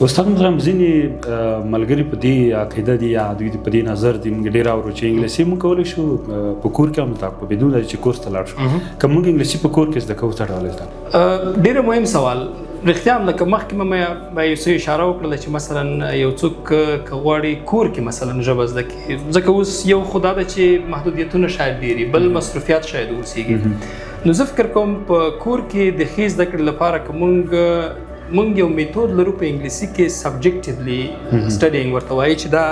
استاد محترم ځینې ملګري په دې عقیده دي یا دوی په دې نظر دي موږ ډېر اورو چې انګلیسي موږ کولی شو په کور کې هم زده کړو بدون چې کورس ته لاړ شو که موږ انګلیسي په کور کې زده کوو څه ډول ده؟ ډېر مهم سوال. رښتیا هم لکه مخکې مې یو څه اشاره وکړله چې مثلا یو څوک که غواړي کور کې مثلا ژبه زده کړي، ځکه اوس یو خو دا ده چې محدودیتونه شاید ډېر وي، بل مصروفیات شاید اوسېږي. نو زه فکر کوم په کور کې د ښې زده کړې لپاره که مونږ یو میتود لرو په انګلیسي کې سبجیکټیولی سټډینګ ورته وایي چې دا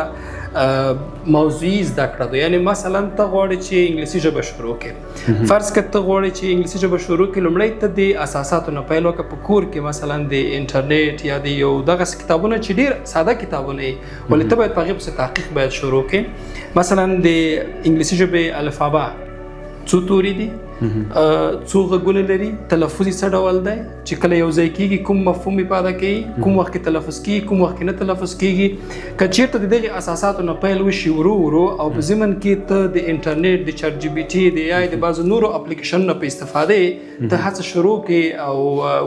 موضوعي زده کړه ده. یعنې مثلا ته غواړې چې انګلیسي ژبه شروع کړې، فرض کړه ته غواړې چې انګلیسي ژبه شروع کړې، لومړی ته د اساساتو نه پیل وکړه په کور کې، مثلا د انټرنیټ یا د یو دغسې کتابونه چې ډېر ساده کتابونه وي، ولې ته باید په هغې پسې تحقیق باید شروع کړې. مثلا د انګلیسي ژبې الفابا څو توري دي، څو غږونه لري، تلفظ یې څه ډول دی، چې کله یو ځای کېږي کوم مفهوم افاده کوي، کوم وخت کې تلفظ کېږي، کوم وخت کې نه تلفظ کېږي. که چېرته د دغې اساساتو نه پیل وشي ورو ورو او په ضمن کې ته د انټرنیټ، د چټ جي پي ټي، د AI د بعضو نورو اپلیکیشنونو په استفاده ته هڅه شروع کړې او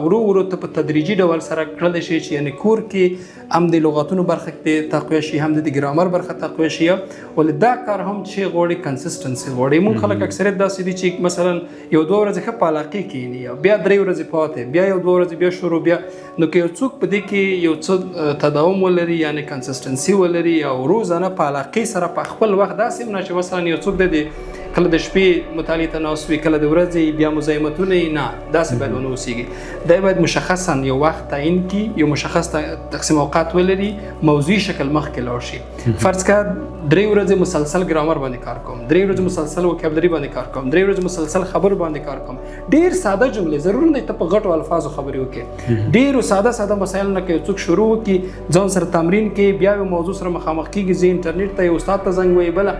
ورو ورو ته په تدریجي ډول سره کړلی شي چې یعنې کور کې هم د لغاتونو برخه کې تقویه شي، هم د ګرامر برخه تقویه شي. ولې دا کار هم چې غواړي کنسسټنسي غواړي. موږ خلک اکثریت داسې دي چې مثلا یو 2 ورځې ښه په علاقې کښېني، بیا 3 ورځې پاتې، بیا 1-2 ورځې بیا شروع بیا. نو که یو څوک په دې کې یو څه تداوم ولري، یعنې کنسسټنسي ولري او روزانه په علاقې سره په خپل وخت داسې هم نه چې مثلا یو څوک د کله د شپې مطالعې ته ناست وي، کله د ورځې بیا مزاحمتونه یې نه، داسې باید ونه اوسېږي. دی باید مشخصا یو وخت تعیین کړي، یو مشخص تقسیم اوقات ولري، موضوعي شکل مخکې لاړ شي. فرض کړه 3 ورځې مسلسل ګرامر باندې کار کوم، 3 ورځې مسلسل وکابلري باندې کار کوم، 3 ورځې مسلسل خبر باندې کار کوم. ډېر ساده جملې، ضرور نه ته په غټو الفاظو خبرې وکړې. ډېرو ساده مسایل نه که څوک شروع وکړي، ځان سره تمرین کوي، بیا یو موضوع سره مخامخ کېږي، زه انټرنیټ ته یو استاد ته زنګ وایي. بله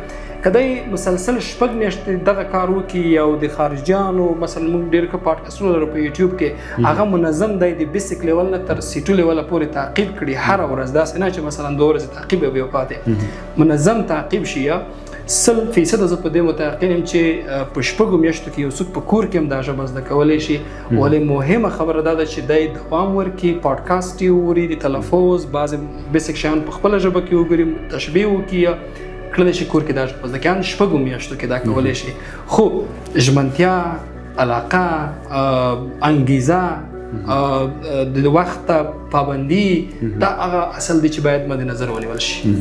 که دی مسلسل 6 میاشتې دغه کار وکړي او د خارجیانو مثلا موږ ډېر ښه پاډکاسټونه لرو په یوټیوب کې، هغه منظم دی د بیسیک لیول نه تر C2 لیوله پورې تعقیب کړي هره ورځ، داسې نه چې مثلا 2 ورځې تعقیب بیا پاتې، منظم تعقیب شي. 100% زه په دې متيقن یم چې په 6 میاشتو کې یو څوک په کور کې هم دا ژبه زده کولی شي. ولې مهمه خبره دا ده چې دی دوام ورکړي، پاډکاسټ یې وګوري، د تلفظ بعضې بیسیک شیان په خپله ژبه کې وګوري، تشبیه وکړي، کړلی شي کور کې دا ژبه زده کړي. 6 میاشتو کې دا کولی شي. خو ژمنتیا، علاقه، انګیزه، د وخت پابندي، دا هغه اصل دی چې باید مد نظر ونیول شي.